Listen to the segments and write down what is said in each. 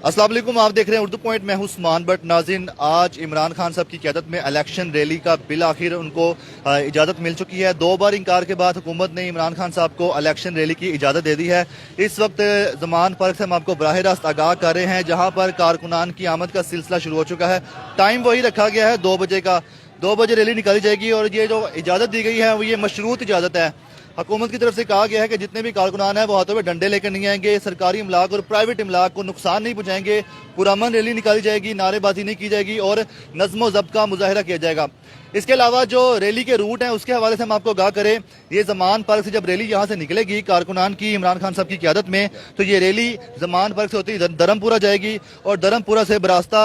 अस्सलाम वालेकुम, आप देख रहे हैं उर्दू पॉइंट। मैं हूं उस्मान बट। नाज़रीन, आज इमरान खान साहब की क़यादत में इलेक्शन रैली का बिल आखिर उनको इजाज़त मिल चुकी है। 2 बार इनकार के बाद हुकूमत ने इमरान खान साहब को इलेक्शन रैली की इजाज़त दे दी है। इस वक्त ज़मान पार्क से हम आपको बराह रास्त आगाह कर रहे हैं, जहाँ पर कारकुनान की आमद का सिलसिला शुरू हो चुका है। टाइम वही रखा गया है 2 बजे का। 2 बजे रैली निकाली जाएगी और ये जो इजाज़त दी गई है वो ये मशरूत इजाज़त है। हुकूमत की तरफ से कहा गया है कि जितने भी कारकुनान हैं वो हाथों में डंडे लेकर नहीं आएंगे, सरकारी इमलाक और प्राइवेट इमलाक को नुकसान नहीं पहुंचाएंगे। पुरअमन रैली निकाली जाएगी, नारेबाजी नहीं की जाएगी और नज़्म व ज़ब्त का मुजाहिरा किया जाएगा। इसके अलावा जो रैली के रूट हैं उसके हवाले से हम आपको आगाह करें, ये ज़मान पार्क से जब रैली यहाँ से निकलेगी कारकुनान की इमरान खान साहब की क़यादत में, तो ये रैली ज़मान पार्क से होती धर्मपुरा जाएगी और धर्मपुरा से बरास्ता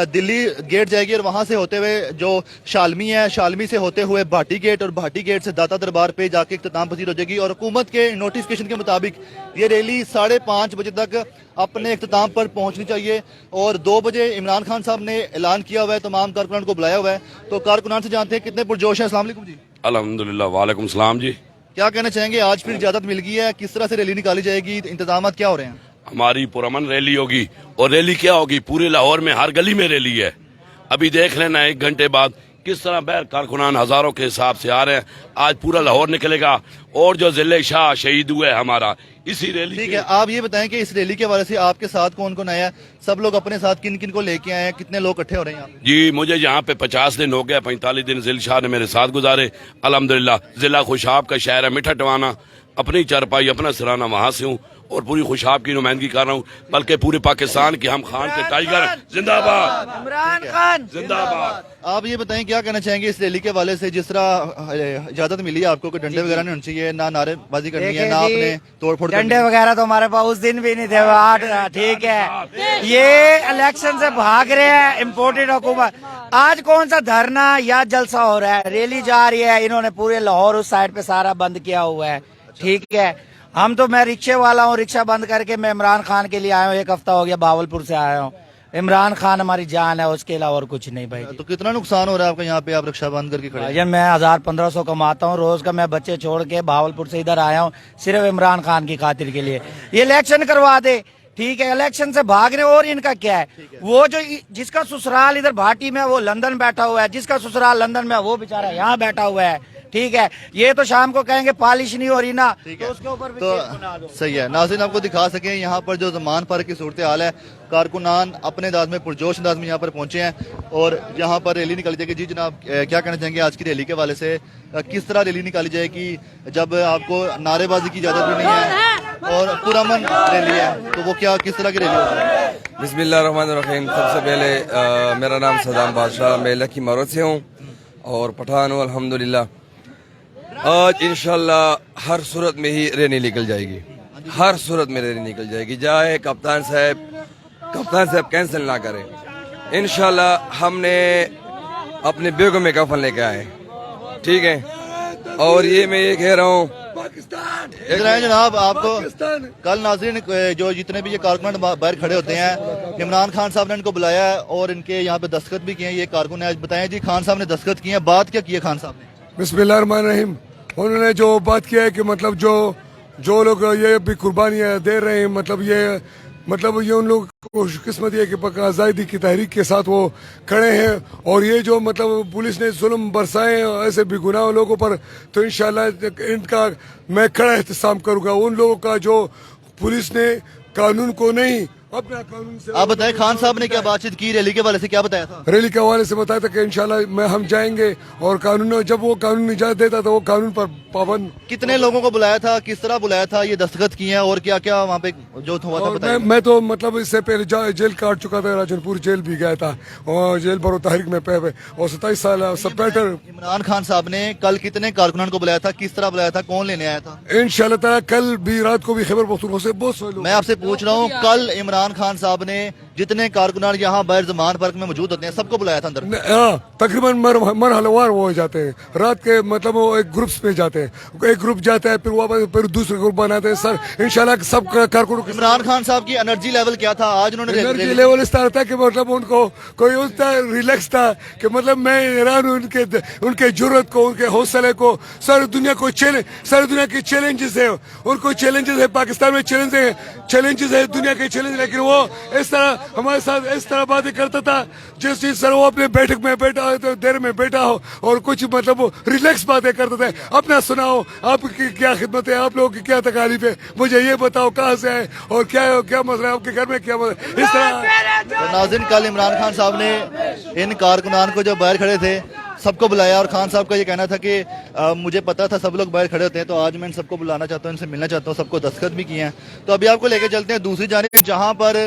दिल्ली गेट जाएगी और वहाँ से होते हुए जो शालमी है, शालमी से होते हुए भाटी गेट और भाटी गेट से दाता दरबार पे जाके इख्तिताम पसीर हो जाएगी। और हुकूमत के नोटिफिकेशन के मुताबिक ये रैली 5:30 बजे तक अपने इख्तिताम पर पहुंचनी चाहिए और 2 बजे इमरान खान साहब ने ऐलान किया हुआ है, तमाम कारकुनान को बुलाया हुआ है। तो कारकुनान से जानते हैं कितने पुरजोश हैं। अस्सलाम वालेकुम जी। अल्हम्दुलिल्लाह, वालेकुम सलाम जी। क्या कहना चाहेंगे, आज फिर इजाजत मिल गई है, किस तरह से रैली निकाली जाएगी, इंतजाम क्या हो रहे हैं? हमारी पुरअमन रैली होगी और रैली क्या होगी, पूरे लाहौर में हर गली में रैली है। अभी देख लेना 1 घंटे बाद किस तरह बैर कारकुनान हजारों के हिसाब से आ रहे हैं। आज पूरा लाहौर निकलेगा और जो जिले शाह शहीद हुए हमारा इसी रैली। ठीक है, आप ये बताएं कि इस रैली के हवाले से आपके साथ कौन कौन आया, सब लोग अपने साथ किन किन को लेके आए हैं, कितने लोग इकट्ठे हो रहे हैं यहाँ पे? जी, मुझे यहाँ पे 50 दिन हो गया, 45 दिन जिल शाह ने मेरे साथ गुजारे। अल्हम्दुलिल्लाह, जिला खुशाब का शहर है मिठा टवाना, अपनी चारपाई अपना सिराना वहाँ से हूँ और पूरी खुशाब की नुमाइंदगी कर रहा हूँ, बल्कि पूरे पाकिस्तान की हम खान के टाइगर जिंदाबाद, इमरान खान जिंदाबाद। आप ये बताएं क्या कहना चाहेंगे इस रैली के हवाले से, जिस तरह इजाजत मिली है आपको कि डंडे वगैरह नहीं होने चाहिए, ना नारेबाजी करनी है, ना आपने तोड़फोड़ करनी डंडे है? वगैरह तो हमारे पास उस दिन भी नहीं थे, 8 ठीक है। ये इलेक्शन से भाग रहे हैं इम्पोर्टेड हुकूमत। आज कौन सा धरना या जलसा हो रहा है, रैली जा रही है, इन्होंने पूरे लाहौर उस साइड पे सारा बंद किया हुआ है। ठीक है, मैं रिक्शे वाला हूँ, रिक्शा बंद करके मैं इमरान खान के लिए आया हूँ। 1 हफ्ता हो गया, बावलपुर से आया हूँ। इमरान खान हमारी जान है, उसके अलावा और कुछ नहीं भाई। तो कितना नुकसान हो रहा है आपका यहाँ पे, आप रिक्शा बंद करके खड़े हैं? भाईजान मैं 1000-1500 कमाता हूँ रोज का, मैं बच्चे छोड़ के भावलपुर से इधर आया हूँ सिर्फ इमरान खान की खातिर के लिए। ये इलेक्शन करवा दे, ठीक है, इलेक्शन से भाग रहे। और इनका क्या है, वो जो जिसका ससुराल इधर भाटी में वो लंदन बैठा हुआ है, जिसका ससुराल लंदन में वो बेचारा यहाँ बैठा हुआ है। ठीक है, ये तो शाम को कहेंगे पॉलिश नहीं हो रही ना, तो उसके ऊपर भी केस बना दो। सही है। नाज़रीन, आपको दिखा सकें यहाँ पर जो ज़मान पार्क की सूरत हाल है, कारकुनान अपने अंदाज में पुरजोश अंदाज में यहाँ पर पहुंचे हैं और यहाँ पर रैली निकाली जाएगी। जी जनाब, क्या कहना चाहेंगे आज की रैली के हवाले से, किस तरह रैली निकाली जाएगी जब आपको नारेबाजी की इजाज़त भी नहीं है और पुरअमन रैली है, तो वो क्या किस तरह की रैली होगी? बिस्मिल्लाहिर्रहमानिर्रहीम। सबसे पहले मेरा नाम सदाम बादशाह, मैं लकी मरोद से हूँ और पठान हूँ अल्हम्दुलिल्लाह। आज इंशाल्लाह हर सूरत में ही रैली निकल जाएगी, हर सूरत में रैली निकल जाएगी, चाहे कप्तान साहब कैंसिल ना करें। इंशाल्लाह हमने अपने बेगों में कफन लेके आए, ठीक है। और ये मैं ये कह रहा हूँ जनाब, आपको कल नाज़रीन जो जितने भी ये कारकुन बाहर खड़े होते हैं, इमरान खान साहब ने इनको बुलाया है और इनके यहाँ पे दस्तखत भी किए हैं। ये कारकुन है, बताएं जी, खान साहब ने दस्तखत किए हैं, बात क्या की है खान साहब ने? बिस्मिल्लाहिर्रहमानिर्रहीम। उन्होंने जो बात किया है कि मतलब जो लोग ये भी कुर्बानियाँ दे रहे हैं, मतलब ये उन लोग को किस्मत है कि आज़ादी की तहरीक के साथ वो खड़े हैं। और ये जो मतलब पुलिस ने जुल्म बरसाए ऐसे बेगुनाह लोगों पर, तो इंशाल्लाह इनका मैं खड़ा एहतसाम करूंगा। उन लोगों का जो पुलिस ने कानून को नहीं अपना कानून से। आप बताएं, खान साहब ने क्या बातचीत की, रैली के हवाले से क्या बताया था? रैली के हवाले से बताया था कि इंशाल्लाह हम जाएंगे और कानून, जब वो कानून इजाजत देता तो वो कानून पर पाबंद। कितने लोगों को बुलाया था, किस तरह बुलाया था, ये दस्तखत किए हैं और क्या क्या वहाँ पे जो हुआ था बताइए। मैं तो मतलब इससे पहले जेल काट चुका था, राजनपुर जेल भी गया था और जेल बरो तहरीक में पे और 27 साल सपेटर। इमरान खान साहब ने कल कितने कारकुनान को बुलाया था, किस तरह बुलाया था, कौन लेने आया था? इंशाल्लाह ताला कल भी रात को भी खैबर पख्तूनख्वा से बहुत सारे लोग। मैं आपसे पूछ रहा हूँ, कल इमरान खान साहब ने जितने कारकुनान यहाँ बाहर ज़मान पार्क में मौजूद होते हैं सबको बुलाया था अंदर? तकरीबन मरहलवार वो हो जाते हैं रात के, मतलब वो एक ग्रुप्स में जाते हैं, एक ग्रुप जाता है फिर वापस फिर दूसरे ग्रुप बनाते हैं। सर इंशाल्लाह सब कारकुनों। इमरान खान साहब की एनर्जी लेवल क्या था आज? उन्होंने एनर्जी लेवल इस तरह था कि मतलब उनको कोई उस तरह रिलैक्स था कि मतलब मैं हैरान हूँ उनके जुर्रत को, उनके हौसले को। सारी दुनिया के चैलेंजेस है, उनको चैलेंजेस है, पाकिस्तान में चैलेंजेस है, दुनिया के चैलेंज, लेकिन वो इस तरह हमारे साथ इस तरह बातें करता था जिस चीज सर वो अपने बैठक में बैठा हो तो देर में बैठा हो और कुछ मतलब वो रिलैक्स बातें करते थे। अपना सुनाओ, आपकी क्या खिदमत है, आप लोगों की क्या तकलीफ है, मुझे ये बताओ कहाँ से आए और क्या मसला है आपके घर में, क्या मसला। इस तरह तो नाज़रीन, कल इमरान खान साहब ने इन कारकुनान को जो बाहर खड़े थे सबको बुलाया और खान साहब का ये कहना था कि मुझे पता था सब लोग बाहर खड़े होते हैं, तो आज मैं इन सबको बुलाना चाहता हूँ, इनसे मिलना चाहता हूँ, सबको दस्तखत भी किए हैं। तो अभी आपको लेके चलते हैं दूसरी जानिब जहाँ पर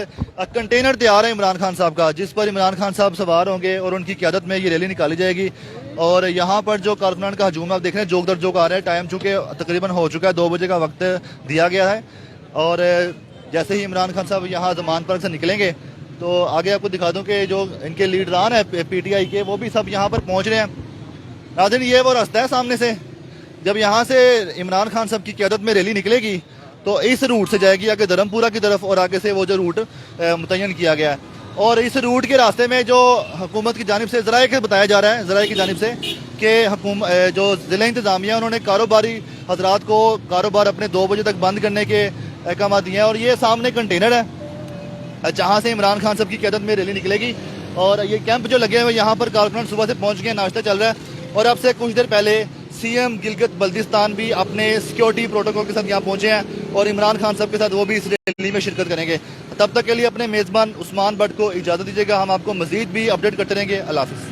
कंटेनर तैयार है इमरान खान साहब का, जिस पर इमरान खान साहब सवार होंगे और उनकी क़यादत में ये रैली निकाली जाएगी। और यहाँ पर जो कारकुनान का हजूम आप देख रहे हैं, जोक दर जोक आ रहा है। टाइम चूँकि तकरीबन हो चुका है, 2 बजे का वक्त दिया गया है और जैसे ही इमरान खान साहब यहाँ ज़मान पार्क से निकलेंगे तो आगे आपको दिखा दूं कि जो इनके लीडरान है पीटीआई के, वो भी सब यहाँ पर पहुँच रहे हैं। नाज़रीन, ये वो रास्ता है सामने से, जब यहाँ से इमरान खान साहब की क़यादत में रैली निकलेगी तो इस रूट से जाएगी आगे धर्मपुरा की तरफ और आगे से वो जो रूट मुतय्यन किया गया है। और इस रूट के रास्ते में जो हुकूमत की जानिब से ज़राए के बताया जा रहा है, ज़राए की जानिब से कि जो ज़िला इंतज़ामिया उन्होंने कारोबारी हजरात को कारोबार अपने 2 बजे तक बंद करने के अहकाम दिए हैं। और ये सामने कंटेनर है जहाँ से इमरान खान साहब की क़यादत में रैली निकलेगी। और ये कैंप जो लगे हुए यहाँ पर कारकुनान सुबह से पहुँच गए, नाश्ता चल रहा है। और अब से कुछ देर पहले सीएम गिलगित बल्तिस्तान भी अपने सिक्योरिटी प्रोटोकॉल के साथ यहाँ पहुँचे हैं और इमरान खान साहब के साथ वो भी इस रैली में शिरकत करेंगे। तब तक के लिए अपने मेज़बान उस्मान भट्ट को इजाज़त दीजिएगा, हम आपको मज़ीद भी अपडेट करते रहेंगे। अल्लाह हाफ़िज़।